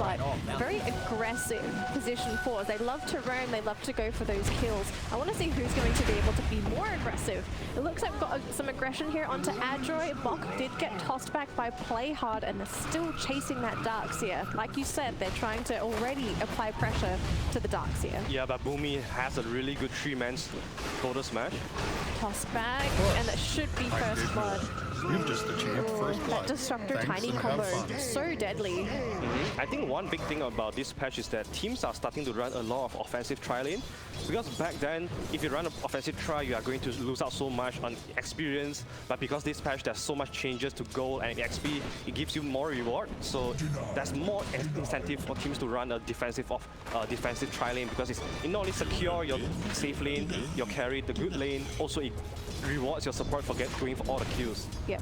but very aggressive position fours. They love to roam, they love to go for those kills. I want to see who's going to be able to be more aggressive. It looks like we've got some aggression here onto Adroit. Bok did get tossed back by Playhard and they're still chasing that Darkseer. Like you said, they're trying to already apply pressure to the Darkseer. Yeah, but Boomy has a really good 3-man total smash. Toss back, and that should be first blood. You've just achieved first blood. That Disruptor Thanks Tiny and combo, have fun. so deadly. I think one big thing about this patch is that teams are starting to run a lot of offensive tri-lane. Because back then, if you run an offensive tri, you are going to lose out so much on experience. But because this patch, there's so much changes to gold and XP, it gives you more reward. So there's more incentive for teams to run a defensive tri-lane because it not only secure your safe lane, your carry, the good lane, also it rewards your support for going for all the kills. Yep.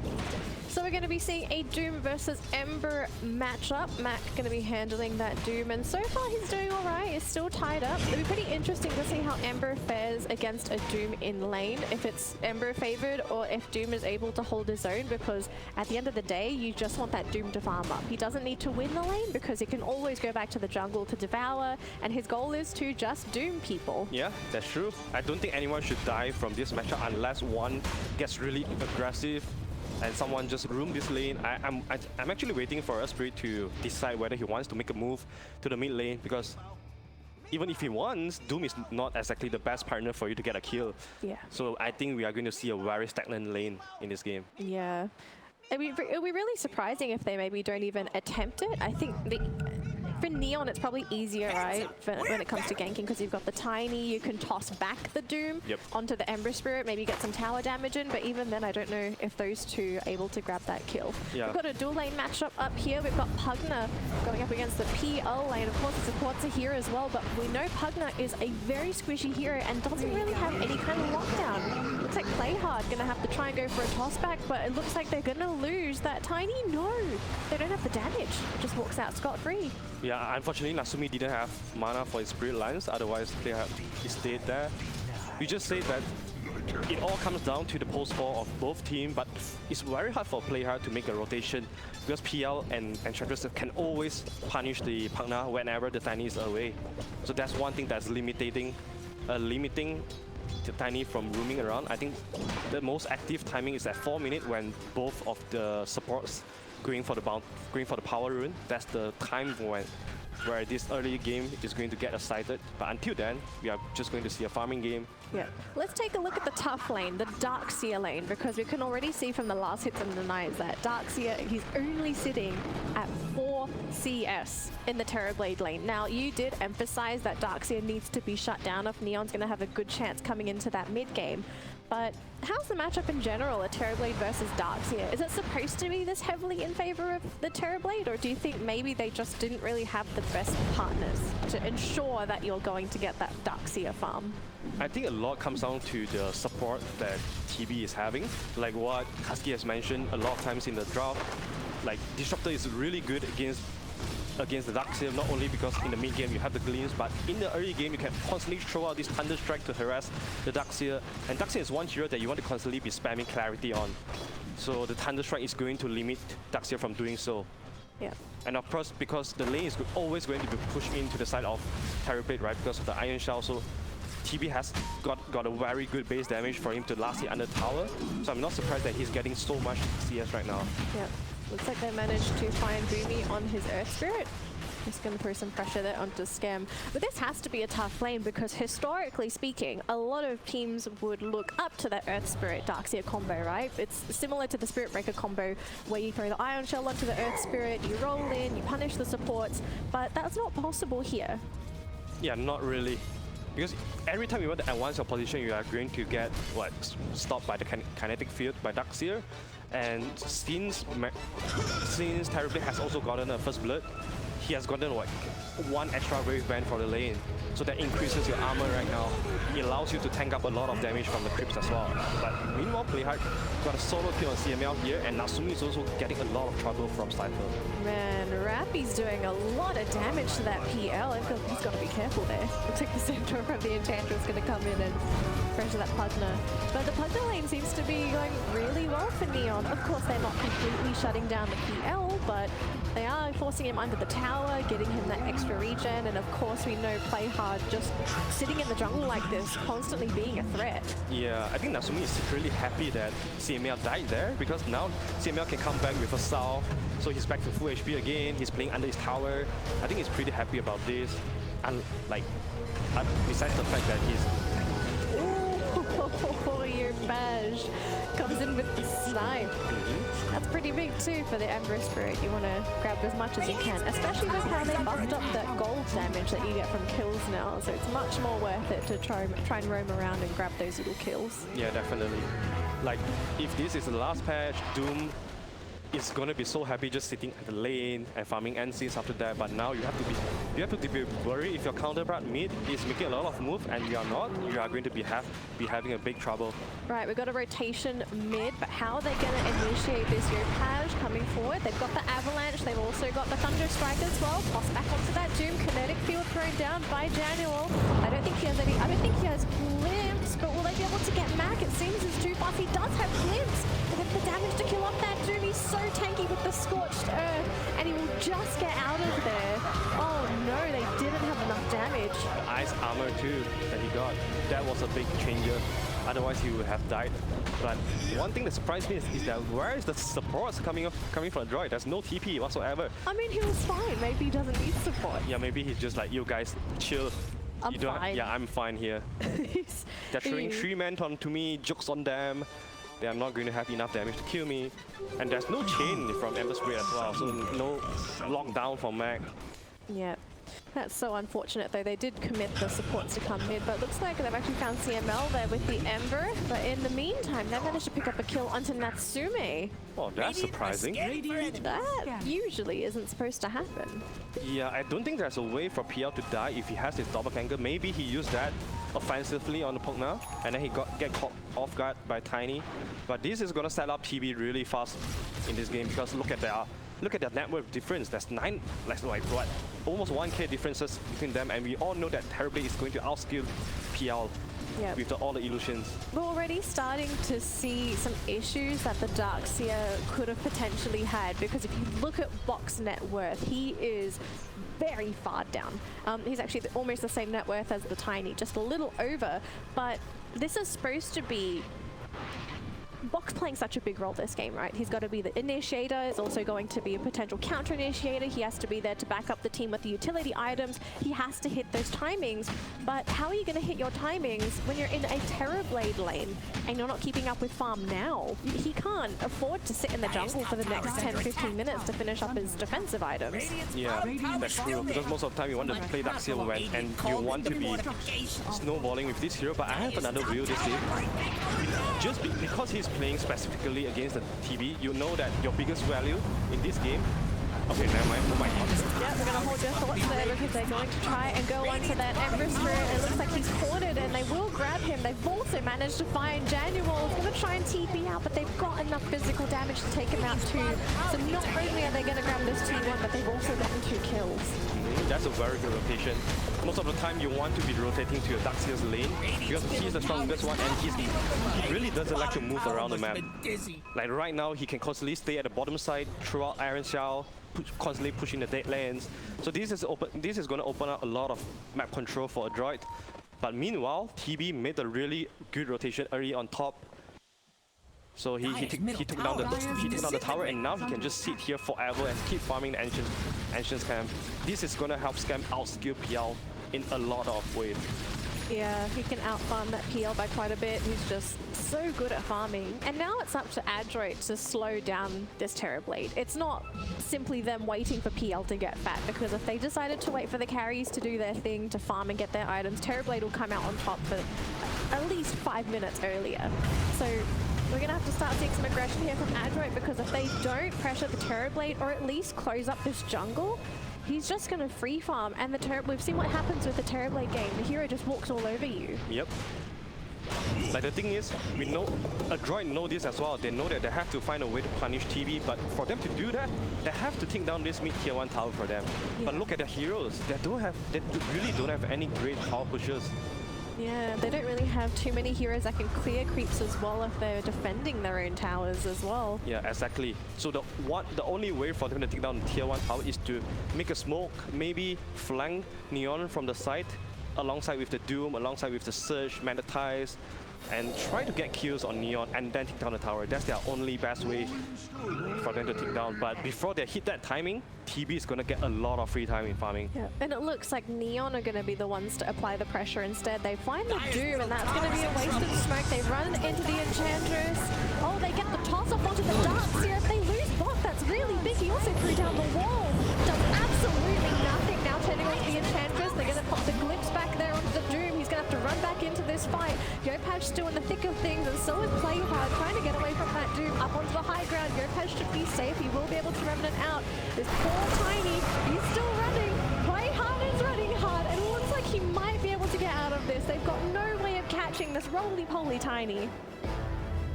So we're going to be seeing a Doom versus Ember matchup. Mac going to be handling that Doom, and so far he's doing all right. He's still tied up. It'll be pretty interesting to see how Ember fares against a Doom in lane, if it's Ember favored or if Doom is able to hold his own, because at the end of the day, you just want that Doom to farm up. He doesn't need to win the lane because he can always go back to the jungle to devour, and his goal is to just Doom people. Yeah, that's true. I don't think anyone should die from this matchup unless one gets really aggressive and someone just roam this lane. I'm actually waiting for Adroit to decide whether he wants to make a move to the mid lane, because even if he wants, Doom is not exactly the best partner for you to get a kill. Yeah. So I think we are going to see a very stagnant lane in this game. Yeah. It'll be really surprising if they maybe don't even attempt it. I think for Neon, it's probably easier, right, when it comes to ganking, because you've got the Tiny, you can toss back the Doom onto the Ember Spirit, maybe get some tower damage in, but even then, I don't know if those two are able to grab that kill. Yeah. We've got a dual lane matchup up here. We've got Pugna going up against the PL lane. Of course, the supports are here as well, but we know Pugna is a very squishy hero and doesn't really have any kind of lockdown. Looks like Playhard gonna have to try and go for a toss back, but it looks like they're gonna lose that Tiny. No, they don't have the damage. Just walks out scot-free. Yeah, unfortunately, Nasumi didn't have mana for his Spirit Lines, otherwise he stayed there. You just say that it all comes down to the post-4 of both teams, but it's very hard for Playhard to make a rotation because PL and Enchantress can always punish the Pugna whenever the Tiny is away. So that's one thing that's limiting the Tiny from roaming around. I think the most active timing is at 4 minutes when both of the supports going for the power rune. That's the time where this early game is going to get excited. But until then, we are just going to see a farming game. Yeah. Let's take a look at the tough lane, the Darkseer lane, because we can already see from the last hits and denies that Darkseer, he's only sitting at 4 CS in the Terrorblade lane. Now, you did emphasize that Darkseer needs to be shut down if Neon's going to have a good chance coming into that mid game. But how's the matchup in general, a Terrorblade versus Darkseer? Is it supposed to be this heavily in favor of the Terrorblade, or do you think maybe they just didn't really have the best partners to ensure that you're going to get that Darkseer farm? I think a lot comes down to the support that TB is having. Like what Husky has mentioned a lot of times in the draft, like Disruptor is really good against the Darkseer, not only because in the mid game you have the gleams, but in the early game you can constantly throw out this Thunder Strike to harass the Darkseer. And Darkseer is one hero that you want to constantly be spamming Clarity on. So the Thunder Strike is going to limit Darkseer from doing so. Yeah. And of course, because the lane is always going to be pushed into the side of Terrorblade, right? Because of the Iron Shell, so TB has got a very good base damage for him to last hit under tower. So I'm not surprised that he's getting so much CS right now. Yeah. Looks like they managed to find Boomy on his Earth Spirit. Just going to throw some pressure there onto Scam. But this has to be a tough lane because historically speaking, a lot of teams would look up to that Earth Spirit Darkseer combo, right? It's similar to the Spirit Breaker combo where you throw the Iron Shell onto the Earth Spirit, you roll in, you punish the supports, but that's not possible here. Yeah, not really. Because every time you want to advance your position, you are going to get stopped by the kinetic field by Darkseer. And since Terrorblade has also gotten a first blood, he has gotten one extra wave band for the lane. So that increases your armor right now. It allows you to tank up a lot of damage from the creeps as well. But meanwhile, Playhard got a solo kill on CML here, and Nasumi is also getting a lot of trouble from Cypher. Man, Rappy's doing a lot of damage to that PL. He's got to be careful there. Looks like the Centaur from the Enchantress is going to come in and pressure that Pugna. But the Pugna lane seems to be going really well for Neon. Of course, they're not completely shutting down the PL, but they are forcing him under the tower. tower, getting him that extra regen, and of course we know Play Hard just sitting in the jungle like this, constantly being a threat. Yeah, I think Natsumi is secretly happy that CML died there because now CML can come back with a salve, so he's back to full HP again, he's playing under his tower. I think he's pretty happy about this. And like, besides the fact that he's... Oh, your badge comes in with the snipe. That's pretty big too for the Ember Spirit. You want to grab as much as you can, especially with how they buffed up that gold damage that you get from kills now. So it's much more worth it to try and roam around and grab those little kills. Yeah, definitely. Like, if this is the last patch, Doom is gonna be so happy just sitting at the lane and farming NCs after that. But now you have to be worried if your counterpart mid is making a lot of moves and you are not. You are going to be having a big trouble. Right, we've got a rotation mid, but how are they going to initiate this Yopaj coming forward? They've got the Avalanche, they've also got the Thunder Strike as well. Toss back onto that Doom, kinetic field thrown down by Janual. I don't think he has glimpse, but will they be able to get Mac? It seems it's too fast. He does have glimpse, and then the damage to kill off that Doom. He's so tanky with the Scorched Earth, and he will just get out of there. Oh no, they didn't have enough damage. The ice armor too that he got, that was a big changer. Otherwise he would have died. But one thing that surprised me is that where is the supports coming from Adroit? There's no TP whatsoever. I mean, he was fine. Maybe he doesn't need support. Yeah, maybe he's just like, you guys chill. I'm fine. Yeah, I'm fine here. They're throwing 3 men onto me, jokes on them. They are not going to have enough damage to kill me. And there's no chain from Ember Spirit as well, so no lockdown from Mac. Yeah. That's so unfortunate though. They did commit the supports to come mid, but looks like they've actually found CML there with the Ember. But in the meantime, they managed to pick up a kill onto Natsume. Oh, that's surprising. That usually isn't supposed to happen. Yeah, I don't think there's a way for PL to die if he has his doppelganger. Maybe he used that offensively on the poke now, and then he get caught off guard by Tiny. But this is gonna set up TB really fast in this game because look at that network difference. There's what, almost 1k differences between them, and we all know that Terribly is going to outskill PL. Yep. With all the illusions. We're already starting to see some issues that the Darkseer could have potentially had, because if you look at box net worth, he is very far down. He's actually almost the same net worth as the Tiny, just a little over, but this is supposed to be Box playing such a big role this game, right? He's got to be the initiator, is also going to be a potential counter initiator. He has to be there to back up the team with the utility items. He has to hit those timings, but how are you going to hit your timings when you're in a Terrorblade lane and you're not keeping up with farm now? He can't afford to sit in the jungle for the next 10-15 minutes to finish up his defensive items. Yeah, that's true, because most of the time you want to play Darkseer and you want to be snowballing with this hero, but I have another view this game. Just because he's playing specifically against the TB, you know that your biggest value in this game... Okay, never mind. Oh my god. Yeah, we're going to hold your thoughts there because they're going to try and go onto that Ember Spirit. It looks like he's cornered and they will grab him. They've also managed to find Janual. He's going to try and TP out, but they've got enough physical damage to take him out too. So not only are they going to grab this 2-1, but they've also gotten 2 kills. That's a very good rotation. Most of the time you want to be rotating to your Darkseer's lane because he's the strongest one and he really doesn't like to move around the map. Like right now, he can constantly stay at the bottom side, throw out Iron Shell, constantly pushing the dead lanes. So this is going to open up a lot of map control for Adroit. But meanwhile, TB made a really good rotation early on top. So he took down the tower, and now he can just sit here forever and keep farming the Ancients camp. This is gonna help Scam outskill PL in a lot of ways. Yeah, he can outfarm that PL by quite a bit. He's just so good at farming. And now it's up to Adroit to slow down this Terrorblade. It's not simply them waiting for PL to get fat, because if they decided to wait for the carries to do their thing, to farm and get their items, Terrorblade will come out on top for at least 5 minutes earlier. So we're going to have to start seeing some aggression here from Adroit, because if they don't pressure the Terrorblade or at least close up this jungle, he's just going to free farm. And we've seen what happens with the Terrorblade game. The hero just walks all over you. Yep. Like the thing is, we know Adroit know this as well. They know that they have to find a way to punish TB, but for them to do that, they have to take down this mid-tier 1 tower for them. Yeah. But look at the heroes. They really don't have any great power pushers. Yeah, they don't really have too many heroes that can clear creeps as well if they're defending their own towers as well. Yeah, exactly. So the only way for them to take down tier 1 tower is to make a smoke, maybe flank Neon from the side, alongside with the Doom, alongside with the Surge, Magnetize, and try to get kills on Neon and then take down the tower. That's their only best way for them to take down. But before they hit that timing, TB is going to get a lot of free time in farming. Yeah, and it looks like Neon are going to be the ones to apply the pressure instead. They find the Doom, and that's going to be a wasted smoke. They run into the Enchantress. Oh, they get the toss off onto the Darkseer. If they lose block, that's really big. He also threw down the wall. Does absolutely nothing. Now turning onto the Enchantress. They're going to pop the glimpse back there onto the Doom. He's going to have to run back into this fight. Yopaj still in the thick of things, and so is Playhard trying to get away from that Doom up onto the high ground. Yopaj should be safe. He will be able to Revenant out. This poor Tiny, he's still running. Playhard is running hard. It looks like he might be able to get out of this. They've got no way of catching this roly-poly Tiny.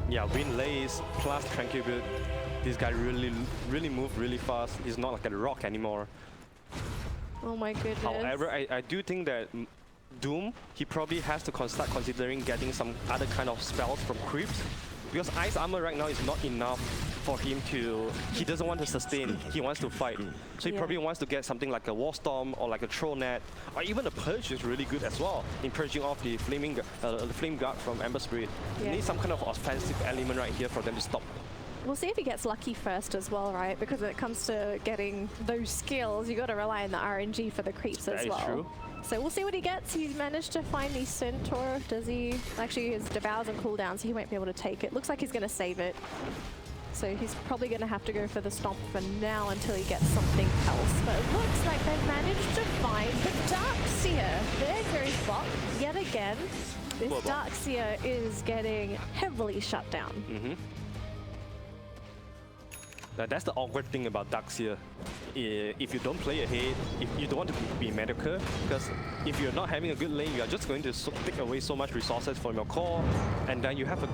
Yeah, Wind Lace plus Tranquil Build. This guy really moved really fast. He's not like a rock anymore. Oh my goodness. However, I do think that Doom, he probably has to start considering getting some other kind of spells from creeps, because Ice Armor right now is not enough for him to... He doesn't want to sustain, he wants to fight. So he probably wants to get something like a Wall Storm or like a Troll Net, or even a Purge is really good as well in purging off the Flame Guard from Ember Spirit. He needs some kind of offensive element right here for them to stop. We'll see if he gets lucky first as well, right? Because when it comes to getting those skills, you got to rely on the RNG for the creeps as well. That is true. So we'll see what he gets. He's managed to find the Centaur. Does he? Actually, his Devour's on cooldown, so he won't be able to take it. Looks like he's going to save it. So he's probably going to have to go for the Stomp for now until he gets something else. But it looks like they've managed to find the Darkseer. There goes Bot yet again. This Darkseer is getting heavily shut down. That's the awkward thing about Darkseer. If you don't play ahead, if you don't want to be mediocre, because if you're not having a good lane, you are just going to take away so much resources from your core, and then you have a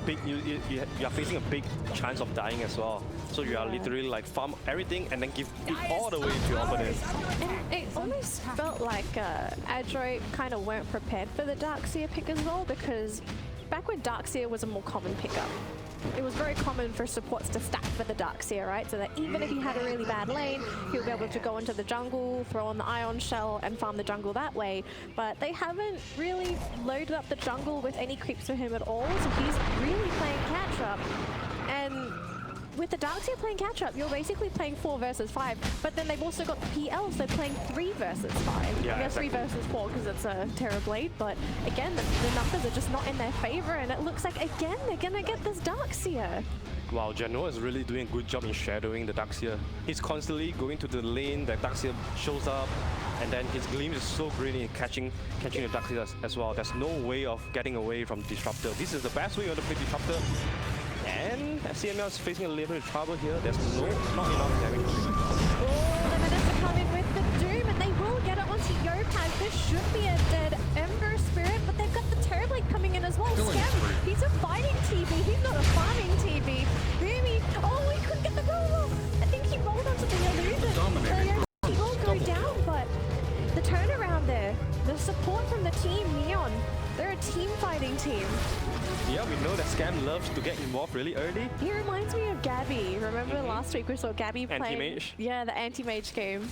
big, you are facing a big chance of dying as well. So you are literally like farm everything and then give it all the way to your opponent. And it almost felt like Adroit kind of weren't prepared for the Darkseer pick as well, because back when Darkseer was a more common pickup, it was very common for supports to stack for the Darkseer, right? So that even if he had a really bad lane, he'll be able to go into the jungle, throw on the Ion Shell, and farm the jungle that way. But they haven't really loaded up the jungle with any creeps for him at all, so he's really playing catch-up. And with the Darkseer playing catch-up, you're basically playing 4 versus 5, but then they've also got the PL, so playing 3 versus 5. Yeah, I guess 3 versus 4 because it's a Terrorblade, but again, the numbers are just not in their favor, and it looks like, again, they're gonna get this Darkseer. Wow, Genoa is really doing a good job in shadowing the Darkseer. He's constantly going to the lane, the Darkseer shows up, and then his Gleam is so great in catching the Darkseer as well. There's no way of getting away from Disruptor. This is the best way to play Disruptor. And CML is facing a little bit of trouble here. There's not enough damage. Oh, they're meant to come in with the Doom, and they will get it onto Yopaj. This should be a dead Ember Spirit, but they've got the Terrorblade coming in as well. Scam, he's a fighting TB, he's not a farming TB. Boomy, oh, he couldn't get the goal. I think he rolled onto the illusion. He will go down, but the turnaround there, the support from the team, Neon, they're a team fighting team. Yeah, we know that Scam loves to get involved really early. He reminds me of Gabby. Remember last week we saw Gabby playing... Anti-mage? Yeah, the anti-mage game.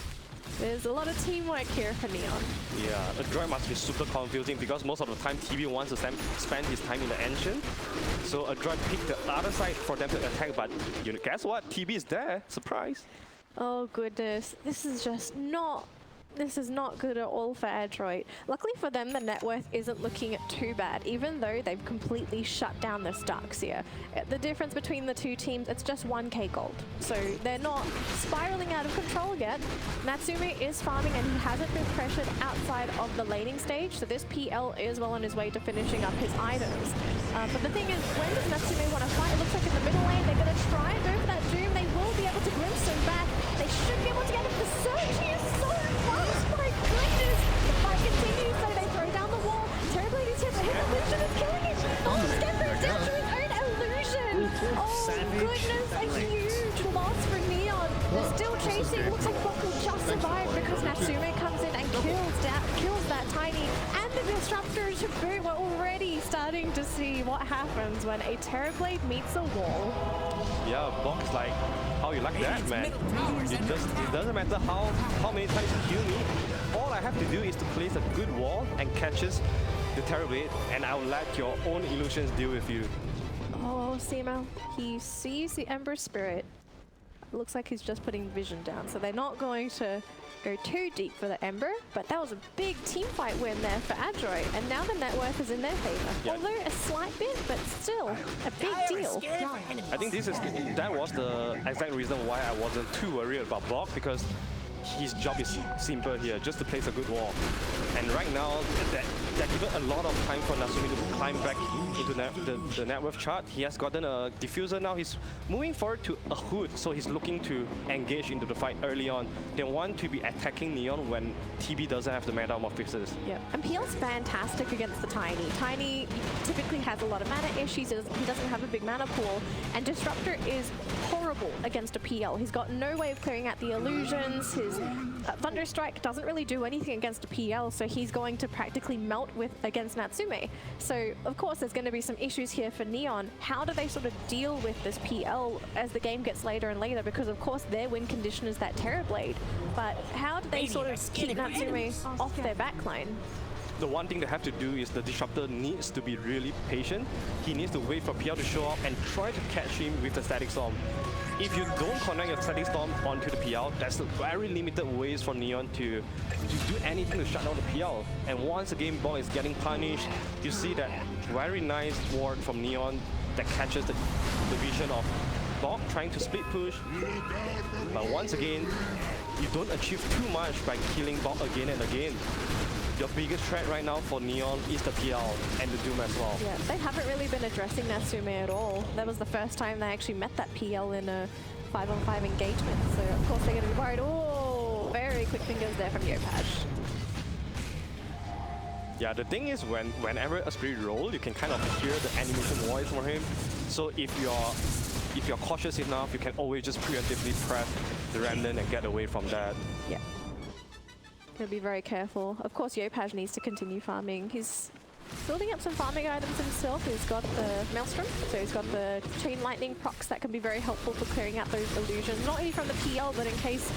There's a lot of teamwork here for Neon. Yeah, Adroit must be super confusing because most of the time TB wants to spend his time in the Ancient. So Adroit picked the other side for them to attack, but you know, guess what? TB is there. Surprise. Oh goodness, this is just not... This is not good at all for Adroit. Luckily for them, the net worth isn't looking too bad, even though they've completely shut down this Darkseer. The difference between the two teams, it's just 1k gold. So they're not spiraling out of control yet. Natsume is farming and he hasn't been pressured outside of the laning stage, so this PL is well on his way to finishing up his items. But the thing is, when does Natsume want to fight? It looks like in the middle lane, they're going to try and go for that Doom. They will be able to glimpse him back. They should be able to get him. The Surge, he is so fast, my goodness! The fight continues, so they throw down the wall. Terrorblade is hit, but his illusion is killing him! Oh, Scamper's down to his own illusion! Oh goodness, a huge loss for Neon. They're still chasing. Looks like Bok will just survive because Natsume comes in and kills that Tiny, and the Disruptor to boot. We're already starting to see what happens when a Terrorblade meets a wall. Yeah, Box like, how you like that, man? It doesn't matter how many times you kill me. All I have to do is to place a good wall and catches the Terrorblade, and I'll let your own illusions deal with you. Oh, Simo, he sees the Ember Spirit. It looks like he's just putting vision down, so they're not going to go too deep for the Ember, but that was a big team fight win there for Adroit, and now the net worth is in their favor. Yeah. Although a slight bit, but still a big deal. I think that was the exact reason why I wasn't too worried about Bok, because his job is simple here, just to place a good wall. And right now, that given a lot of time for Natsumi to climb back into the net worth chart. He has gotten a diffuser now. He's moving forward to a hood, so he's looking to engage into the fight early on. They want to be attacking Neon when TB doesn't have the mana of fixes. Yeah, and PL's fantastic against the Tiny. Tiny typically has a lot of mana issues. He doesn't have a big mana pool, and Disruptor is horrible against a PL. He's got no way of clearing out the illusions. His Thunderstrike doesn't really do anything against a PL, so he's going to practically melt against Natsume. So, of course, there's going to be some issues here for Neon. How do they sort of deal with this PL as the game gets later and later? Because, of course, their win condition is that Terrorblade. But how do they sort of keep Natsume off their backline? The one thing they have to do is the Disruptor needs to be really patient. He needs to wait for PL to show up and try to catch him with the Static Storm. If you don't connect your Static Storm onto the PL, that's very limited ways for Neon to do anything to shut down the PL. And once the game ball is getting punished, you see that very nice ward from Neon that catches the vision of Bok trying to split push. But once again, you don't achieve too much by killing Bok again and again. Your biggest threat right now for Neon is the PL and the Doom as well. Yeah, they haven't really been addressing Natsume at all. That was the first time they actually met that PL in a 5-on-5 engagement. So, of course, they're going to be worried. Oh, very quick fingers there from Yopaj. Yeah, the thing is, whenever a Spirit roll, you can kind of hear the animation voice from him. So if you're cautious enough, you can always just preemptively press the Remnant and get away from that. Yeah. He'll be very careful. Of course, Yopaj needs to continue farming. He's building up some farming items himself. He's got the Maelstrom, so he's got the Chain Lightning procs that can be very helpful for clearing out those illusions. Not only from the PL, but in case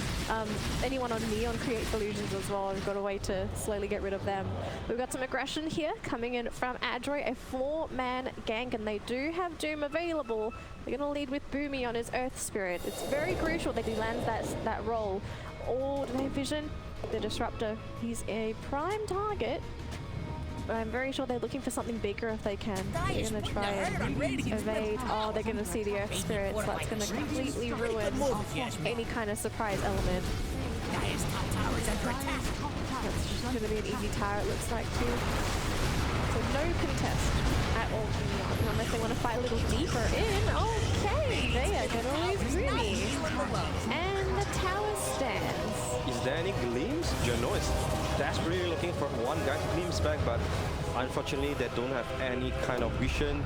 anyone on Neon creates illusions as well. We've got a way to slowly get rid of them. We've got some aggression here coming in from Adroit, a 4-man gank, and they do have Doom available. They're going to lead with Boomy on his Earth Spirit. It's very crucial that he lands that roll. Oh, do they have vision? The Disruptor, he's a prime target. I'm very sure they're looking for something bigger if they can. They're going to try and evade. Oh, they're going to see the Earth Spirits. That's going to completely ruin any kind of surprise element. That's going to be an easy tower, it looks like, too. So no contest at all from Neon, unless they want to fight a little deeper in. Okay, they are going to lose Rumi. And the tower stands. Is there any gleams? Jano is desperately looking for one guy to glimpse back, but unfortunately they don't have any kind of vision.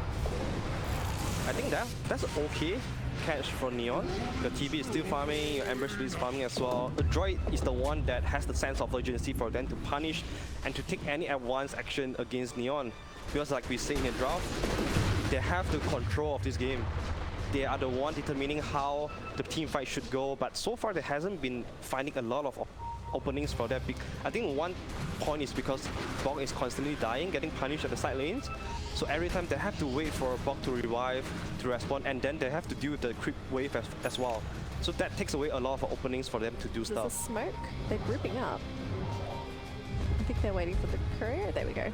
I think that's okay catch for Neon. The TB is still farming, your Ember Spirit is farming as well. Adroit is the one that has the sense of urgency for them to punish and to take any advanced action against Neon. Because like we say in the draft, they have the control of this game. They are the one determining how the team fight should go, but so far they hasn't been finding a lot of openings for that. I think one point is because Bok is constantly dying, getting punished at the side lanes. So every time they have to wait for Bok to revive, to respond, and then they have to deal with the creep wave as well. So that takes away a lot of openings for them to do stuff. There's a smoke. They're grouping up. I think they're waiting for the courier. There we go.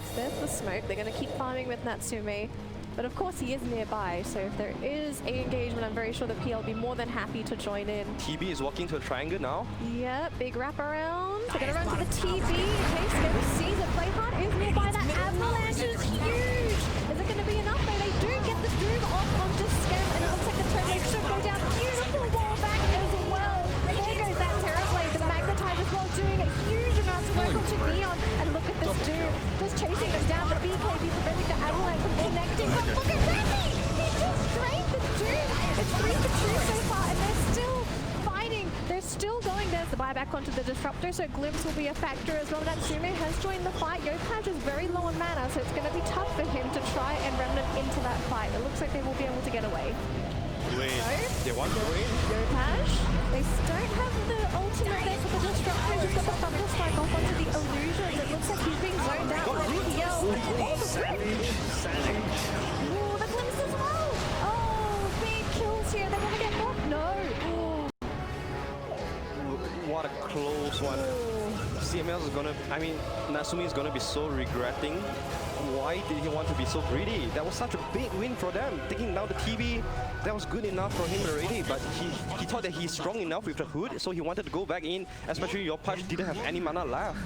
So there's the smoke. They're going to keep farming with Natsume. But of course he is nearby, so if there is an engagement, I'm very sure the PL will be more than happy to join in. TB is walking to a triangle now. Yeah, big wraparound. They're going to run to the TB in case Scope sees it. Playheart is nearby. That avalanche is huge. Is it going to be enough? No, they do get the Doom off onto Scam, and it looks like the Terrorblade should go down. Beautiful wall back as well. There goes that Terrorblade. The Magnetize as well, doing a huge amount of work onto Neon. And look at this Doom, just chasing them down. The BKB preventing the avalanche from connecting. But look at Randy! He just drained the Doom! It's 3-2 so far, and they're still fighting. They're still going. There's the buyback onto the Disruptor, so Glimpse will be a factor as well. Natsume has joined the fight. Yopaj is very low on mana, so it's going to be tough for him to try and Remnant into that fight. It looks like they will be able to get away. Wait, So, they want to win? Yopaj, they don't have the ultimate there for the Disruptor. He's got the Thunder Strike off onto the Illusions. It looks like he's being zoned out by PL. Oh, the Glimpse as well. Oh, big kills here. They're going to get knocked. No. What a close one. CML is gonna, I mean, Natsumi is gonna be so regretting. Why did he want to be so greedy? That was such a big win for them. Taking down the TB, that was good enough for him already, but he thought that he's strong enough with the hood, so he wanted to go back in, especially your punch didn't have any mana left.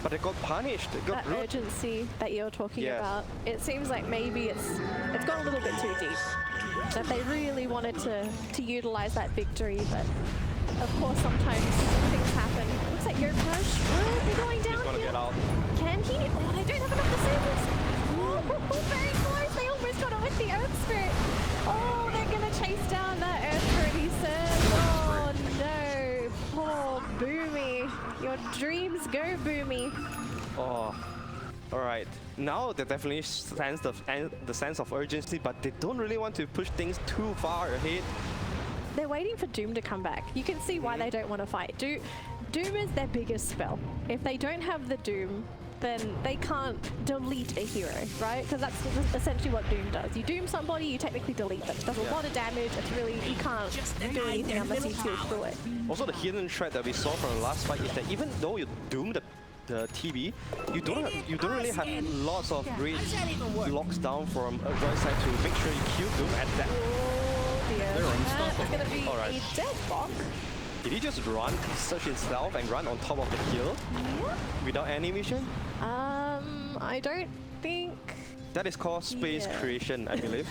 But they got punished. They got That urgency that you're talking about, it seems like maybe it's gone a little bit too deep. That they really wanted to utilize that victory, but of course sometimes things happen. Looks like Yopaj will be going down He's gonna here. get out. Can he? Oh, they don't have enough disables. Oh, very close. They almost got it with the Earth Spirit. Oh, they're gonna chase down that Earth Spirit, he says. Oh no, poor Boomy. Your dreams go, Boomy. Oh, all right. Now they definitely sense the sense of urgency, but they don't really want to push things too far ahead. They're waiting for Doom to come back. You can see why they don't want to fight. Doom is their biggest spell. If they don't have the Doom, then they can't delete a hero, right? Because that's essentially what Doom does. You doom somebody, you technically delete them. It does a lot of damage. It's really, you can't do anything unless you feel through it. Also, the hidden threat that we saw from the last fight is that even though you doom the TB, you don't really have lots of great locks down from Adroit side to make sure you kill Doom at that. They're unstoppable. It's going to be Alright. a dead block. Did he just run, search himself and run on top of the hill without any mission? I don't think... That is called space creation, I believe.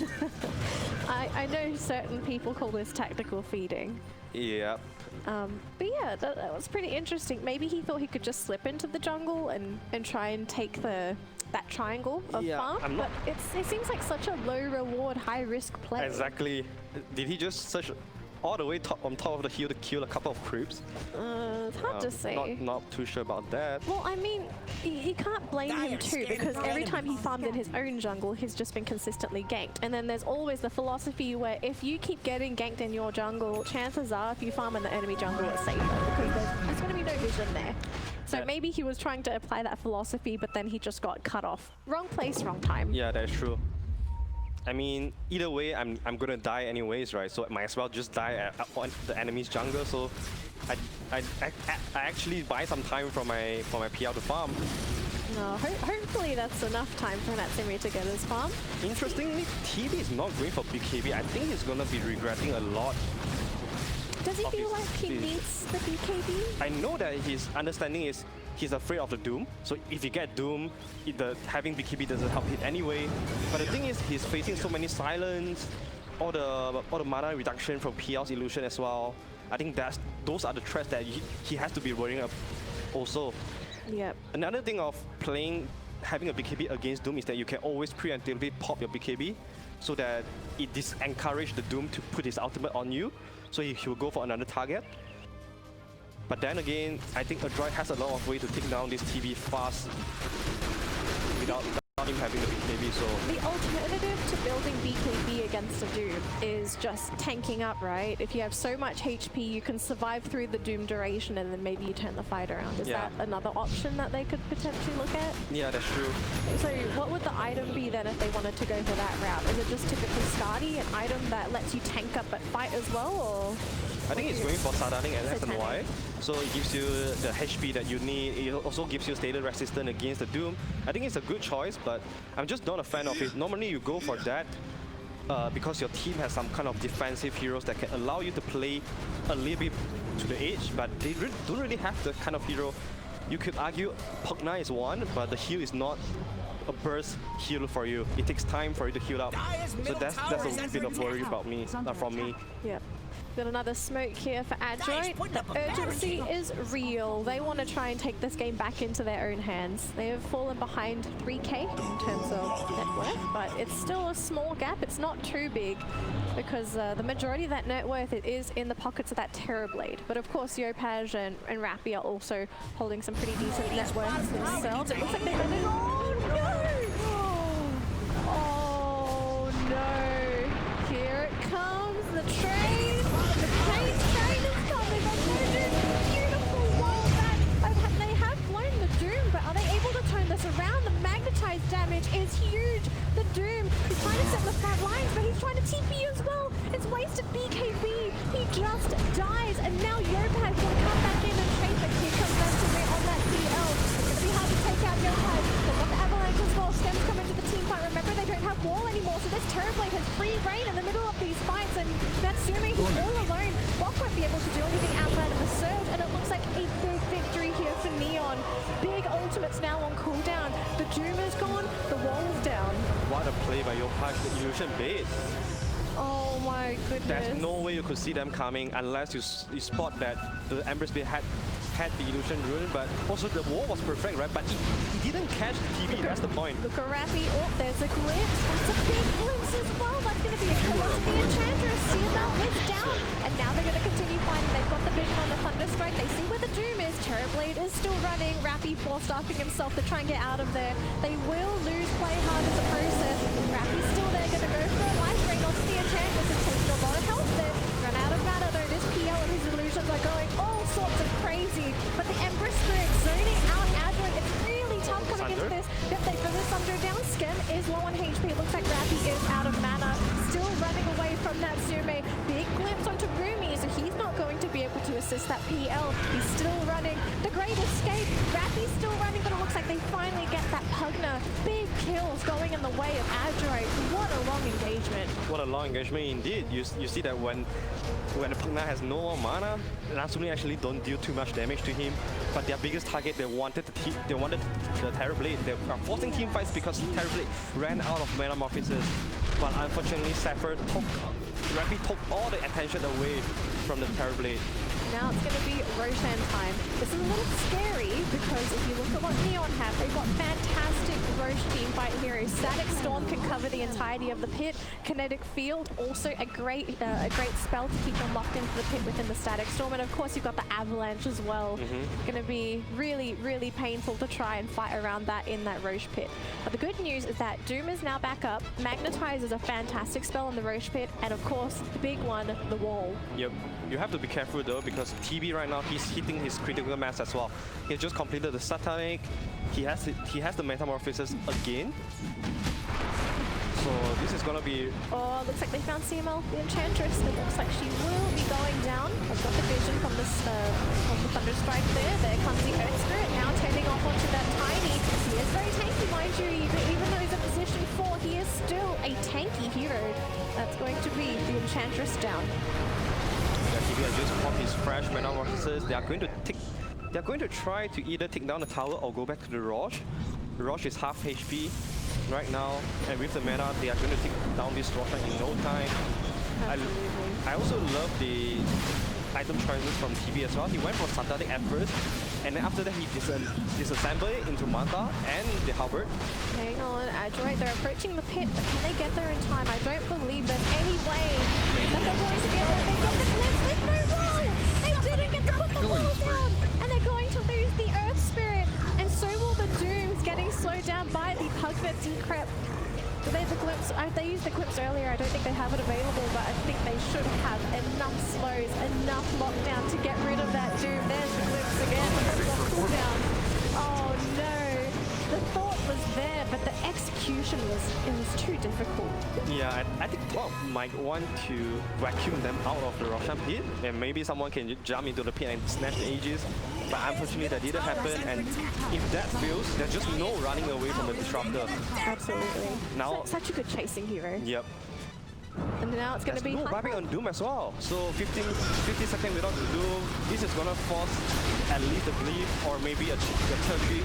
I know certain people call this tactical feeding. Yeah. But yeah, that was pretty interesting. Maybe he thought he could just slip into the jungle and try and take that triangle of farm. But it seems like such a low reward, high risk play. Exactly. Did he just search all the way on top of the hill to kill a couple of creeps? It's hard to say. Not too sure about that. Well, I mean, you can't blame him too, because every time he farmed in his own jungle, he's just been consistently ganked. And then there's always the philosophy where if you keep getting ganked in your jungle, chances are if you farm in the enemy jungle, it's safer, because there's going to be no vision there. So maybe he was trying to apply that philosophy, but then he just got cut off. Wrong place, wrong time. Yeah, that's true. I mean, either way, I'm gonna die anyways, right? So I might as well just die on the enemy's jungle. So I actually buy some time for my PL to farm. No, hopefully that's enough time for Natsumi to get his farm. Interestingly, TB is not going for BKB. I think he's gonna be regretting a lot. Does he feel like he needs the BKB? I know that his understanding is he's afraid of the Doom. So if you get Doom, having BKB doesn't help him anyway. But the thing is, he's facing so many silence, all the mana reduction from PL's illusion as well. I think those are the threats that he has to be worrying about also. Yep. Another thing of having a BKB against Doom is that you can always preemptively pop your BKB so that it disencourages the Doom to put his ultimate on you. So he will go for another target. But then again, I think Adroit has a lot of way to take down this TB fast without him having the BKB. So the alternative to building BKB against a Doom is just tanking up, right? If you have so much HP, you can survive through the Doom duration, and then maybe you turn the fight around. Is that another option that they could potentially look at? Yeah, that's true. So what would the item be then if they wanted to go for that route? Is it just typically Skadi, an item that lets you tank up but fight as well, or? I think it's going for Sardaning and SNY. So it gives you the HP that you need. It also gives you status resistance against the Doom. I think it's a good choice, but I'm just not a fan of it. Normally you go for that because your team has some kind of defensive heroes that can allow you to play a little bit to the edge, but they don't really have the kind of hero. You could argue Pugna is one, but the heal is not a burst heal for you. It takes time for you to heal up. So that's a bit of worry about me, from me. Yeah. Got another smoke here for Adroit. The urgency is real. They want to try and take this game back into their own hands. They have fallen behind 3K in terms of net worth, but it's still a small gap. It's not too big because the majority of that net worth it is in the pockets of that Terrorblade. But of course, Yopaj and Rappy are also holding some pretty decent net worth themselves. It looks like they're gonna... Oh no! Here it comes, the train! The paint train is coming! Beautiful wall back! They have blown the Doom, but are they able to turn this around? The magnetized damage is huge! The Doom, he's trying to set the front lines, but he's trying to TP as well! It's wasted BKB! He just dies, and now Yopaj can come back in and trade, but here comes Estimate on that DL. It's going to be hard to take out Yopaj. They've got the Avalanche as well. Stems come into the team fight. Remember, they don't have wall anymore, so this Terrorblade has free reign in the middle of these fights, and Natsumi, who's all alone, Bok won't be able to do anything outside of the surge, and it looks like a big victory here for Neon. Big ultimates now on cooldown. The Doom is gone, the wall's down. What a play by Yopaj, the illusion bait. Oh my goodness. There's no way you could see them coming unless you spot that the Ember Spear had the illusion rune, but also the wall was perfect, right? But he didn't catch the TV, that's the point. Look at Rappy. Oh, there's a glimpse. It's a big glimpse as well. That's going to be a kill on the Enchantress. CML is down. And now they're going to continue fighting. They've got the vision on the Thunderstrike. They see where the Doom is. Terrorblade is still running. Rappy force-staffing himself to try and get out of there. They will lose play hard in the process. Rappy's still there, going to go for a life ring onto the Enchantress and taking a lot of health there. Run out of mana though. This PL and his illusions are going all sorts of crazy. But the Ember Spirit zoning out Adroit. It's really tough coming into this. Yep, they throw the Sunder down. Skem is low on HP. It looks like Rappy is out of mana. Still running away from Natsume. Big glimpse onto Rumi, so he's not going to be able to assist that PL. He's still running. The Great Escape. Rappy's still running, but it looks like they finally get that Pugna. Big kills going in the way of Adroit. What a long engagement. What a long engagement indeed. You see that when the Pugna has no more mana, Natsumi actually don't deal too much damage to him. But their biggest target, they wanted the Terrorblade. They are forcing team fights because Terrorblade ran out of Metamorphosis. But unfortunately, Rappy took all the attention away from the Terrorblade. Now it's going to be Roshan time. This is a little scary because if you look at what Neon have, they've got fantastic Roche team fight heroes. Static Storm can cover the entirety of the pit. Kinetic Field, also a great spell to keep them locked into the pit within the Static Storm. And of course you've got the Avalanche as well. Going to be really, really painful to try and fight around that in that Roche pit. But the good news is that Doom is now back up. Magnetize is a fantastic spell in the Roche pit. And of course, the big one, the wall. Yep. You have to be careful though, because TB right now, he's hitting his critical mass as well. He just completed the Satanic. He has the Metamorphosis again. So this is gonna be... Oh, looks like they found CML, the Enchantress. It looks like she will be going down. I've got the vision from the Thunderstrike there. There comes the Earth Spirit, now turning off onto that Tiny. He is very tanky, mind you, but even though he's in position 4, he is still a tanky hero. That's going to be the Enchantress down. TB has just popped his fresh Metamorphosis. They are going to try to either take down the tower or go back to the Roche. The Roche is half HP right now, and with the mana, they are going to take down this Roche in no time. I also love the item choices from TB as well. He went for Satanic at first, and then after that he disassembled it into Manta and the Halberd. Hang on, Adroit, they're approaching the pit, but can they get there in time? I don't believe there's any way that they're going to be able to. They've got the glimpse, there's no wall! They didn't get to put the wall down! And they're going to lose the Earth Spirit, and so will the Dooms, getting slowed down by the Pugna Decrep. They used the Eclipse earlier. I don't think they have it available, but I think they should have enough slows, enough lockdown to get rid of that Doom. There's the Eclipse again. Cooldown. Oh no. The thought was there, but the execution was too difficult. Yeah, I think Top might want to vacuum them out of the Roshan pit, and maybe someone can jump into the pit and snatch the Aegis. But unfortunately that didn't happen, and if that fails, there's just no running away from the Disruptor. Absolutely. Now, such a good chasing hero. Yep. And now it's going to be no wrapping on Doom as well. So 50 seconds without the Doom, this is going to force at least a bleed or maybe a turkey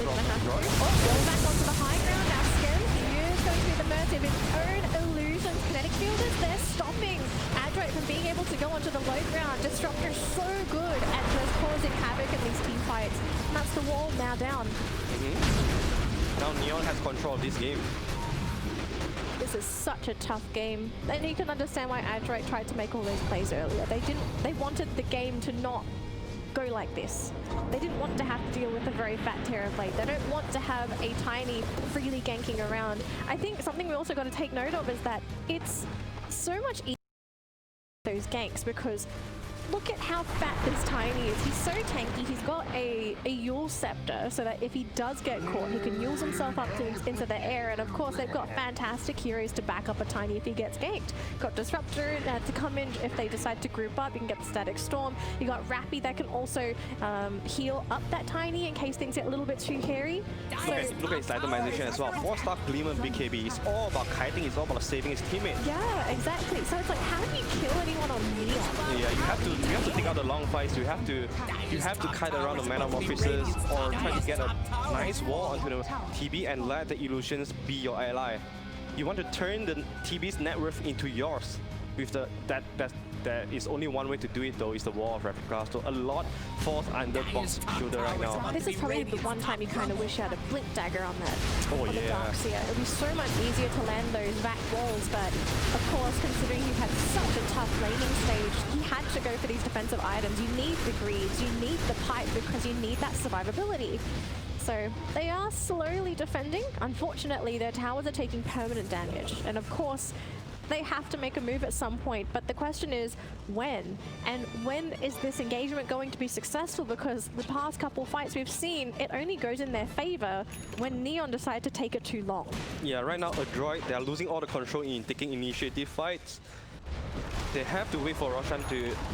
from Adroit. Oh, go back onto the high ground. Now Scary is going to be the mercy of his own illusions. kinetic fielders, they're stopping Adroit from being able to go onto the low ground. Disruptor's so good at just causing havoc in these team fights. And that's the wall now down. Now Neon has control of this game. This is such a tough game. And you can understand why Adroit tried to make all those plays earlier. They wanted the game to not go like this. They didn't want to have to deal with a very fat Terra blade. They don't want to have a tiny freely ganking around. I think something we also got to take note of is that it's so much easier those ganks because look at how fat this Tiny is. He's so tanky. He's got a Yule Scepter so that if he does get caught, he can Yule's himself up into the air. And of course, they've got fantastic heroes to back up a Tiny if he gets ganked. Got Disruptor to come in if they decide to group up. You can get the Static Storm. You got Rappy that can also heal up that Tiny in case things get a little bit too hairy. Look at his itemization as well. 4-star Gleamer BKB. It's all about kiting. It's all about saving his teammates. Yeah, exactly. So it's like, how do you kill anyone on Neon? Yeah, you have to take out the long fights. You have to kite around the metamorphosis or try to get a nice wall onto the TB and let the illusions be your ally. You want to turn the TB's net worth into yours. With there is only one way to do it though, is the wall of replica. So a lot falls under box shoulder right now. This is probably the one time you kind of wish you had a blink dagger on that. Oh yeah. Darkseer. It would be so much easier to land those back walls, but of course, considering he had such a tough laning stage, he had to go for these defensive items. You need the greaves, you need the pipe because you need that survivability. So they are slowly defending. Unfortunately, their towers are taking permanent damage, and of course, they have to make a move at some point, but the question is when? And when is this engagement going to be successful? Because the past couple fights we've seen, it only goes in their favor when Neon decide to take it too long. Yeah, right now Adroit, they are losing all the control in taking initiative fights. They have to wait for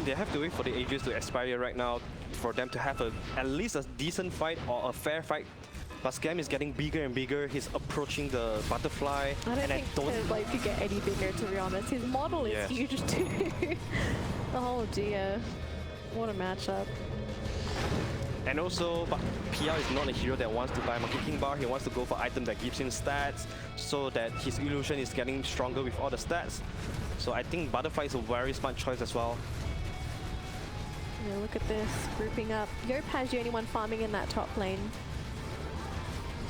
they have to wait for the Aegis to expire right now for them to have at least a decent fight or a fair fight. But Scam is getting bigger and bigger. He's approaching the butterfly. I don't think his blade could get any bigger, to be honest. His model is huge too. Oh dear. What a matchup. And also, but PR is not a hero that wants to buy Monkey King Bar. He wants to go for item that gives him stats so that his illusion is getting stronger with all the stats. So I think Butterfly is a very smart choice as well. Yeah, look at this, grouping up. Yopaj the only one farming in that top lane.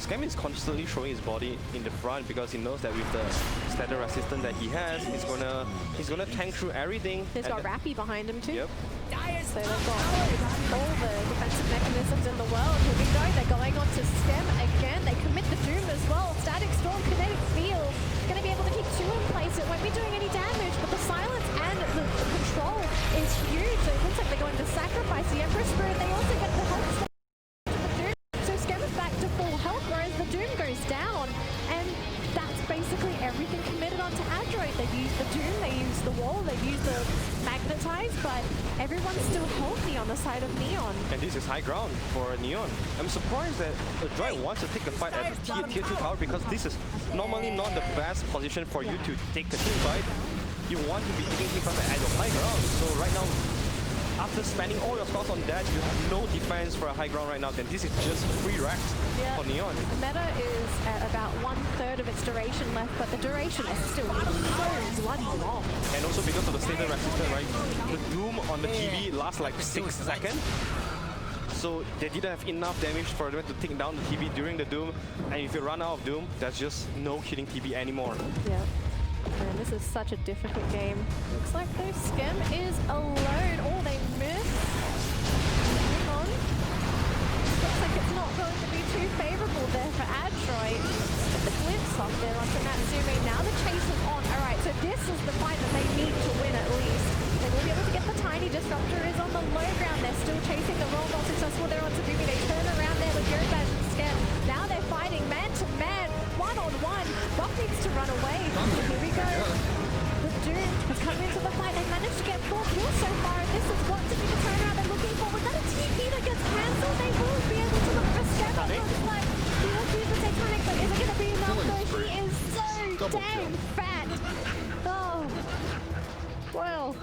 Scam is constantly throwing his body in the front because he knows that with the static resistance that he has, he's gonna tank through everything. He's got Rappy behind him too. Yep. So they've got all the defensive mechanisms in the world. Here we go, they're going on to Scam again. They commit the Doom as well. Static Storm, Kinetic Field. Gonna be able to keep two in place. It won't be doing any damage, but the silence and the control is huge. So it looks like they're going to sacrifice the Emperor Spirit. They also get the health. Doom goes down, and that's basically everything committed onto Adroit. They've used the Doom, they used the wall, they've used the Magnetize, but everyone's still healthy on the side of Neon. And this is high ground for Neon. I'm surprised that Adroit wants to take the fight at the tier 2 tower because this is normally not the best position for you to take the team fight. You want to be taking team fight at your high ground. So right now, after spending all your scores on that, you have no defense for a high ground right now, then this is just free racks for Neon. The meta is at about 1/3 of its duration left, but the duration is still so bloody long. And also because of the status resistance, right? The Doom on the TV lasts like 6 seconds. So they didn't have enough damage for them to take down the TV during the Doom. And if you run out of Doom, there's just no killing TV anymore. Yeah. Man, this is such a difficult game. Looks like their Scam is alone. Oh, they missed. Hang on. Looks like it's not going to be too favorable there for Adroit. But the glimpse off there onto Natsume. Now the chase is on. Alright, so this is the fight that they need to win at least. They will be able to get the Tiny. Disruptor is on the low ground. They're still chasing the roll. Not successful there on Tsugumi. They turn around there with Yopaj and Scam. Now they're fighting man to man. One-on-one. Buff needs to run away. Here we go. The Doom has come into the fight. They managed to get 4 kills so far. And this is what to be the turnaround they're looking for. Was that a TP that gets cancelled? They will be able to look for Scam. It looks like he will use the Titanic, but is it going to be enough though? He is so dang fat. Oh. Well.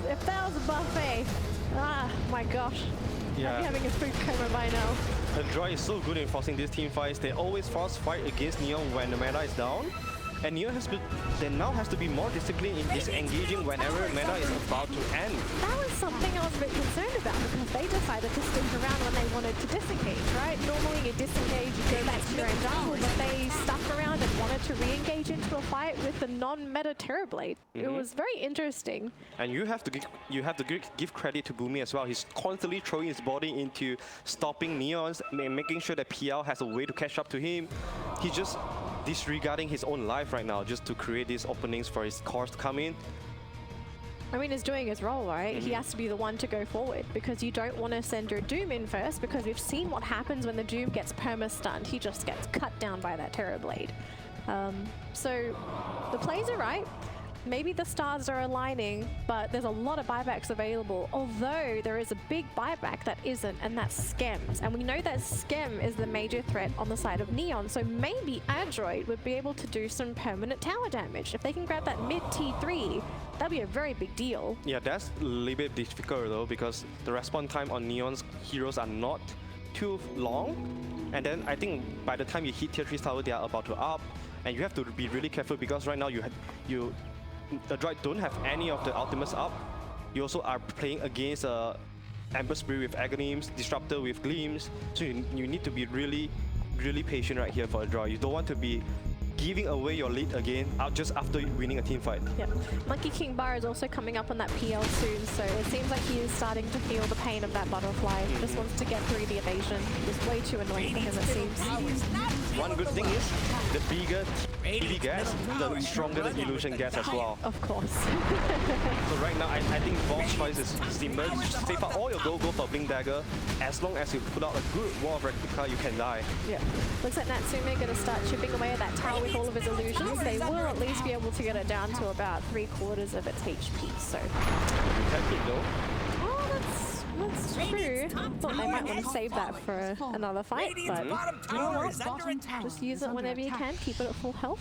If that was a buffet. Ah, my gosh. Yeah. I'd be having a food coma by now. Adroit is so good in forcing these team fights. They always force fight against Neon when the meta is down. And Neon there now has to be more disciplined in disengaging whenever meta is about to end. That was something I was a bit concerned about because they decided to stick around when they wanted to disengage, right? Normally you disengage, you go back to your own jungle, but they stuck around and wanted to re-engage into a fight with the non-meta Terrorblade. It was very interesting. And you have to give credit to Boomy as well. He's constantly throwing his body into stopping Neons, making sure that PL has a way to catch up to him. He's just disregarding his own life right now just to create these openings for his cores to come in. I mean, he's doing his role, right? He has to be the one to go forward because you don't want to send your Doom in first because we've seen what happens when the Doom gets perma-stunned. He just gets cut down by that Terrorblade. So the plays are right. Maybe the stars are aligning, but there's a lot of buybacks available. Although there is a big buyback that isn't, and that's Skems. And we know that Skem is the major threat on the side of Neon. So maybe Adroit would be able to do some permanent tower damage. If they can grab that mid T3, that'd be a very big deal. Yeah, that's a little bit difficult though, because the respawn time on Neon's heroes are not too long. And then I think by the time you hit tier 3 tower, they are about to up. And you have to be really careful because right now Adroit don't have any of the ultimates up. You also are playing against Ember Spirit with Aghanim's, Disruptor with Gleams. So you need to be really, really patient right here for Adroit. You don't want to be giving away your lead again just after winning a team fight. Yep. Monkey King Bar is also coming up on that PL soon, so it seems like he is starting to feel the pain of that butterfly. Just wants to get through the evasion. It's way too annoying for him, it seems. One good thing is, the bigger TV gets, the stronger the illusion gets as well. Of course. So right now, I think Bob's choice is simple. Save out all your gold, go for Blink Dagger. As long as you put out a good wall of Replica, you can die. Yeah. Looks like Natsume going to start chipping away at that tower with all of his illusions. They will at least be able to get it down to about 3/4 of its HP, so... Though. Oh, that's true. Thought they might want to save that for another fight, but just use it whenever you can. Keep it at full health.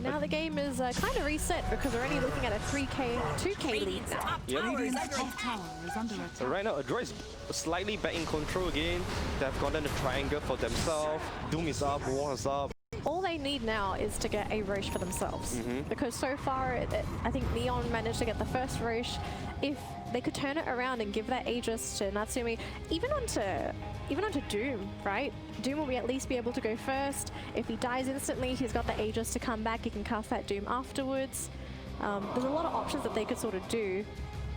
Now the game is kind of reset because we're only looking at a 2k lead now. Yep. So right now, Adroit is slightly back in control again. They've gotten a triangle for themselves. Doom is up, Wall is up. All they need now is to get a Roche for themselves. Because so far, I think Neon managed to get the first Roche. If they could turn it around and give that Aegis to Natsume, even onto Doom, right? Doom will at least be able to go first. If he dies instantly, he's got the Aegis to come back. He can cast that Doom afterwards. There's a lot of options that they could sort of do.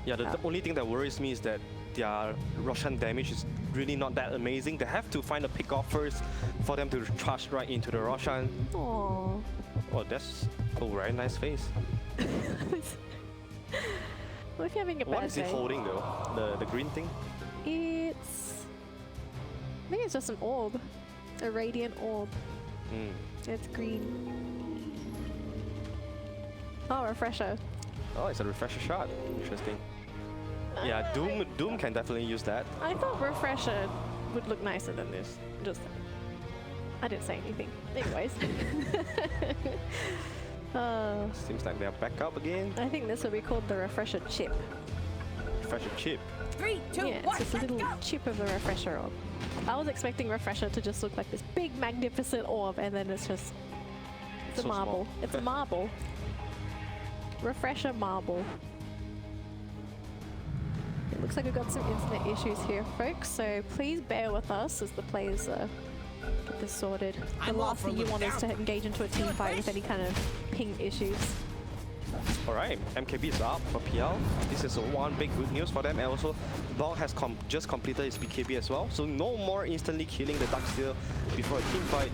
Yeah, the only thing that worries me is that their Roshan damage is really not that amazing. They have to find a pick-off first for them to charge right into the Roshan. Aww. Oh, that's a very nice face. What if you're having a bad day? What is he holding though? The green thing? I think it's just an orb. A radiant orb. It's green. Oh, refresher. Oh, it's a refresher shot. Interesting. Yeah, Doom can definitely use that. I thought refresher would look nicer than this. Just, I didn't say anything. Anyways. Seems like they're back up again. I think this will be called the refresher chip. Refresher chip. 3, 2, Yeah, 1, it's just a little chip of a refresher orb. I was expecting refresher to just look like this big magnificent orb, and then it's just it's So a marble. small. It's a marble. Refresher marble. It looks like we've got some internet issues here, folks, so please bear with us as the players get this sorted. The last thing you want is to engage into a team fight with any kind of ping issues. Alright, MKB is up for PL. This is one big good news for them, and also Dog has just completed his BKB as well, so no more instantly killing the Darksteel before a team fight.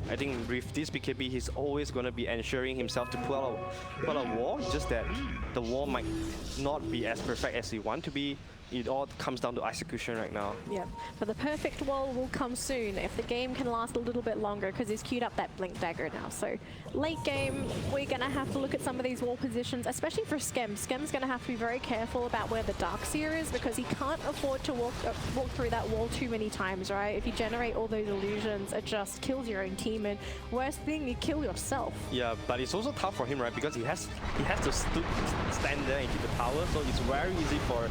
I think with this BKB, he's always going to be ensuring himself to pull out a wall, just that the wall might not be as perfect as he wants to be. It all comes down to execution right now. Yeah, but the perfect wall will come soon if the game can last a little bit longer because he's queued up that Blink Dagger now. So late game, we're going to have to look at some of these wall positions, especially for Skem. Skem's going to have to be very careful about where the Darkseer is because he can't afford to walk through that wall too many times, right? If you generate all those illusions, it just kills your own team, and worst thing, you kill yourself. Yeah, but it's also tough for him, right? Because he has to stand there and hit the tower, so it's very easy for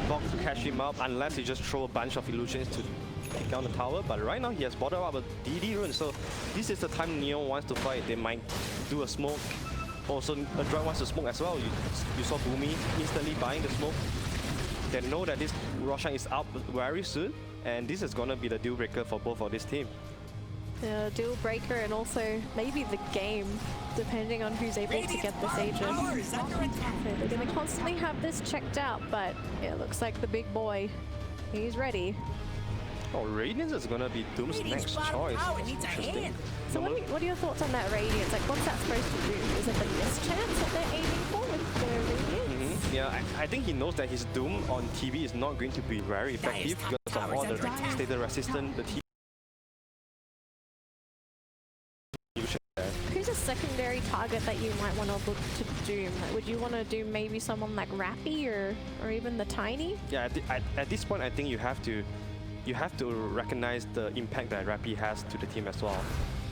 Box to catch him up unless he just throw a bunch of illusions to take down the tower. But right now he has bottled up a DD rune, so this is the time Neon wants to fight. They might do a smoke. Also, Adroit wants to smoke as well. You saw Boomy instantly buying the smoke. They know that this Roshan is up very soon, and this is gonna be the deal breaker for both of this team. Yeah, deal breaker and also maybe the game, depending on who's able to get this Aegis. So they're going to constantly have this checked out, but it looks like the big boy, he's ready. Oh, Radiance is gonna be Doom's next choice. Interesting. So what are your thoughts on that Radiance? Like, what's that supposed to do? Is it the mischance that they're aiming for with the Radiance? Yeah, I think he knows that his Doom on TV is not going to be very effective because of all the stated resistance the team. Who's a secondary target that you might want to look to Doom? Like, would you want to do maybe someone like Rappy or even the Tiny? Yeah, at this point, I think you have to recognize the impact that Rappy has to the team as well.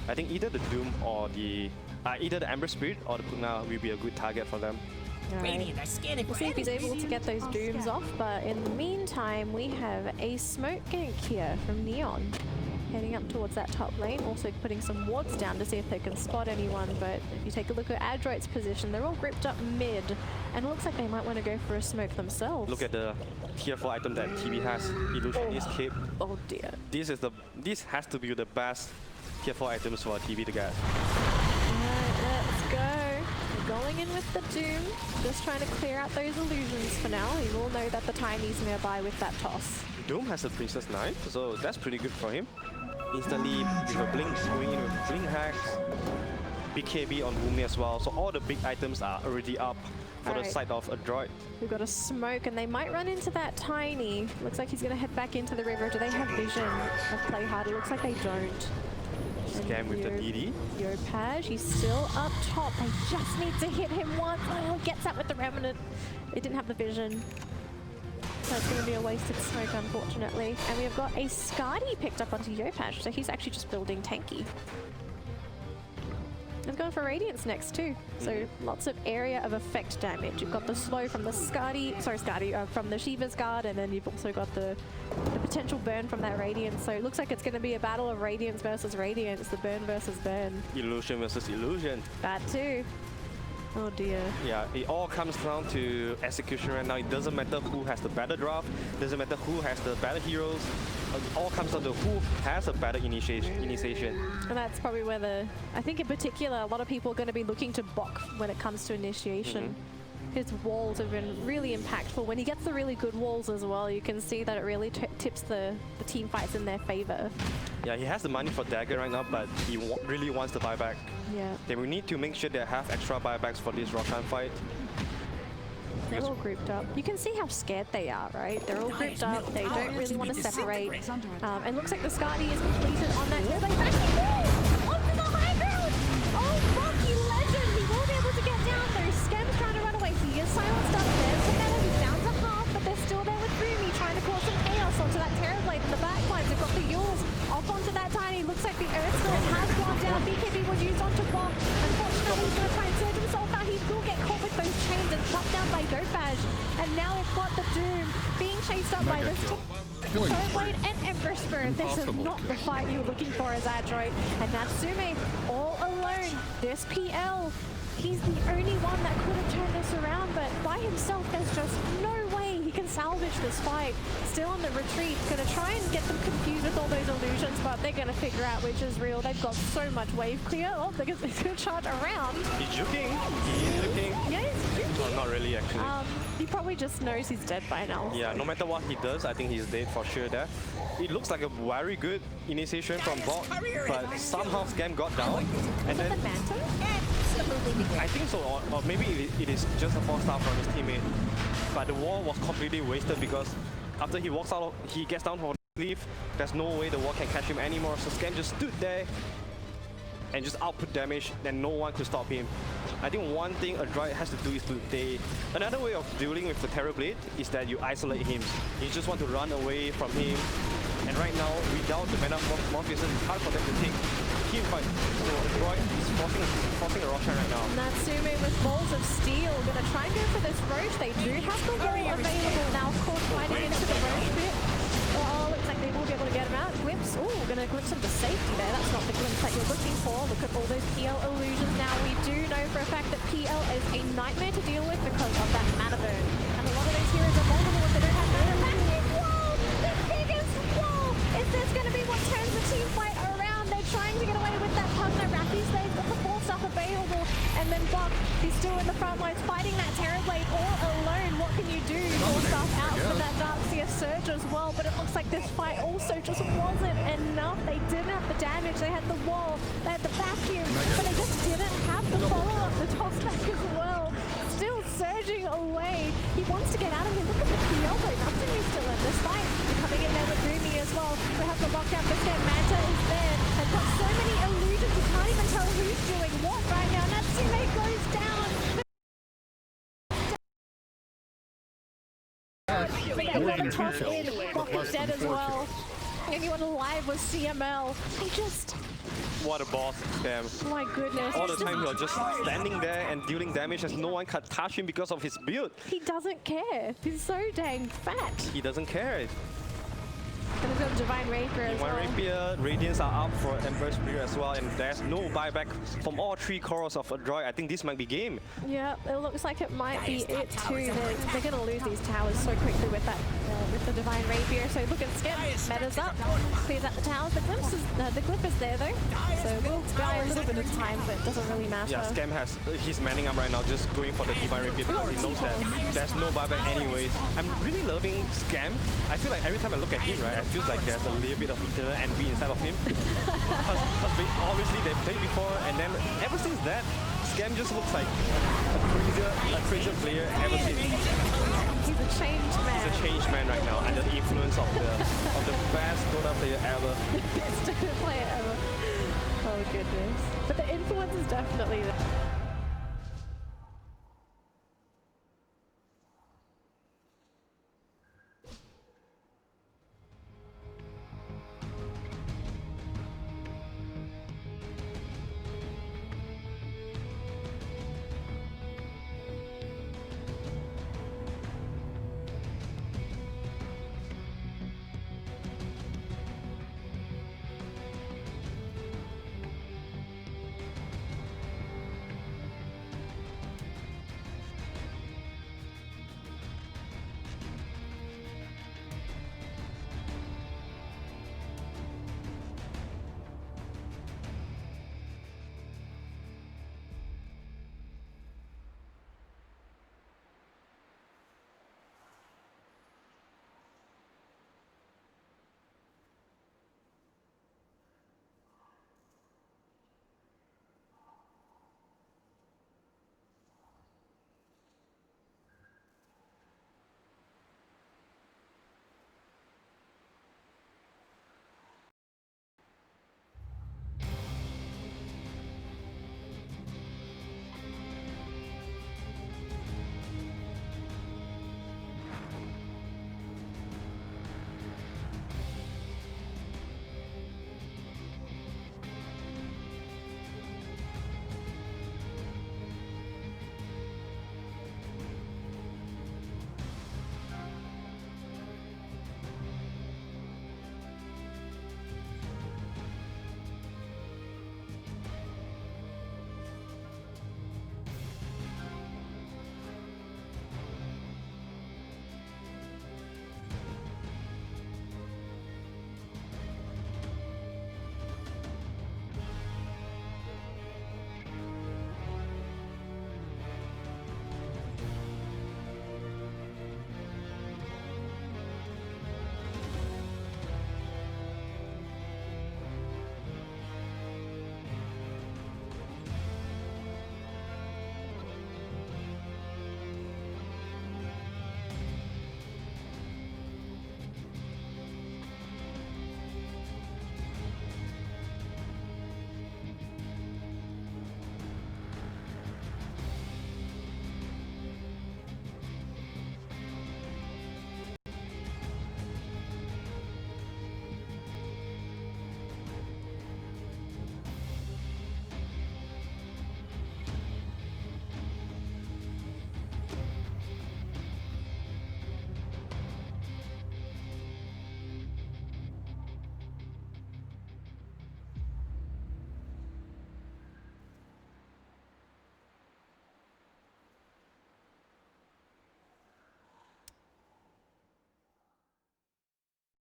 I think either the Doom or either the Ember Spirit or the Pugna will be a good target for them. Right. We'll see if he's able to get those Dooms off, but in the meantime, we have a smoke gank here from Neon. Heading up towards that top lane, also putting some wards down to see if they can spot anyone, but if you take a look at Adroit's position, they're all gripped up mid, and it looks like they might want to go for a smoke themselves. Look at the tier 4 item that TV has, Illusionist Cape. Oh dear. This has to be the best tier 4 items for TV to get. Alright, let's go. We're going in with the Doom, just trying to clear out those illusions for now. You will know that the Tiny's nearby with that toss. Doom has a Princess Knife, so that's pretty good for him. Instantly with a blink, going in with blink hacks, BKB on Boomy as well. So all the big items are already up for the side of Adroit. We've got a smoke and they might run into that Tiny. Looks like he's going to head back into the river. Do they have vision of play hard? It looks like they don't. Scam with the DD. Yopaj, he's still up top. They just need to hit him once. Oh, he gets that with the Remnant. It didn't have the vision. So it's going to be a wasted smoke, unfortunately. And we've got a Skadi picked up onto Yopaj, so he's actually just building tanky. He's going for Radiance next too. So lots of area of effect damage. You've got the slow from the from the Shiva's Guard, and then you've also got the potential burn from that Radiance. So it looks like it's going to be a battle of Radiance versus Radiance, the burn versus burn. Illusion versus Illusion. That too. Oh dear. Yeah, it all comes down to execution right now. It doesn't matter who has the better draft, doesn't matter who has the better heroes. It all comes down to who has a better initiation. And that's probably where I think in particular, a lot of people are going to be looking to Bok when it comes to initiation. His walls have been really impactful. When he gets the really good walls as well, you can see that it really tips the team fights in their favor. Yeah, he has the money for Dagger right now, but he really wants the buyback. Yeah. Then we need to make sure they have extra buybacks for this Roshan fight. They're all grouped up. You can see how scared they are, right? They're all grouped up. They don't really want to separate. And looks like the Skadi is completed on that. They're back onto the high ground! Oh, Rocky Legend! He will be able to get down though. Skem's trying to run away. He is silenced up there. Together, he's down to half, but they're still there with Boomy trying to cause some chaos onto that Terrorblade in the back lines. They've got the Yules off onto that Tiny. Looks like the Earth Storm has gone down. BKB was used onto Bok. Unfortunately, he's going to try and surge himself out. He will get caught with those chains and shot down by Dopaj. And now we've got the Doom being chased up by this Terrorblade and Ember Spirit. This is not the fight you were looking for as Adroit. And Natsume all alone. This PL, he's the only one that could have turned this around, but by himself, there's just no way he can salvage this fight. Still on the retreat, gonna try and get them confused with all those illusions, but they're gonna figure out which is real. They've got so much wave clear. Oh, they're gonna charge around. He's juking. He's juking. Yeah, he's juking. Well, not really, actually. He probably just knows he's dead by now. Yeah, no matter what he does, I think he's dead for sure there. It looks like a very good initiation from Bok, but somehow Scam got down. And then the Manta? I think so, or maybe it is just a 4-star from his teammate. But the wall was completely wasted because after he walks out, he gets down for the sleeve. There's no way the wall can catch him anymore. So Scam just stood there and just output damage, and no one could stop him. I think one thing Adroit has to do is another way of dealing with the Terrorblade is that you isolate him. You just want to run away from him. And right now, without the mana Morpheus, it's hard for them to take team fight. So Adroit is forcing a Roshan right now. Natsume with Balls of Steel, gonna try and go for this Roche. They do have the wall available now, of course, fighting into the Roche pit. Oh, looks like they will be able to get him out. Glimpse, ooh, gonna glimpse into safety there. That's not the glimpse that you're looking for. Look at all those PL illusions now. We do know for a fact that PL is a nightmare to deal with because of that mana burn. And a lot of those heroes are vulnerable if they don't have mana. Massive wall! The biggest wall! If there's going to be what turns the team fight around, they're trying to get away with that Pugna Rappies. They've got the 4 stuff available. And then Buck, he's still in the front lines fighting that Terrorblade all alone. What can you do? 4 stuff out for that Darkseer Surge as well. But it looks like this fight also just wasn't enough. They didn't have the damage. They had the wall. They had the vacuum. But they just didn't have the follow-up, the toss-back as well. Still surging away. He wants to get out of here. Look at the PL though. Nothing is still in this fight. They're coming in there with Rumi as well. We have the lockdown for Stem. Manta is there. They've got so many illusions. You can't even tell who's doing what right now. Natsume goes down. They get another toss in. Rocket's dead as well. Anyone alive was CML. They just... What a boss, Cam. My goodness. All the time you're just standing there and dealing damage as no one can touch him because of his build. He doesn't care. He's so dang fat. He doesn't care. Gonna go Divine Rapier as well. Divine Rapier, Radiance are up for Emperor Spear as well, and there's no buyback from all 3 cores of Adroit. I think this might be game. Yeah, it looks like it might be it too. They're gonna lose these towers so quickly with that, with the Divine Rapier. So look at Skip, meta's up, clears out the towers. The glyph is there though, so we'll buy a little bit of time, but it doesn't really matter. Yeah, Scam he's manning up right now, just going for the Divine Rapier because he knows that there's no buyback anyways. I'm really loving Scam. I feel like every time I look at him, right, I feel like there's a little bit of eternal envy inside of him. Because obviously they played before, and then ever since that, Scam just looks like a crazier player ever since. He's a changed man. He's a changed man right now, under the influence of the best DOTA player ever. Best DOTA player ever. Oh goodness. But the influence is definitely there.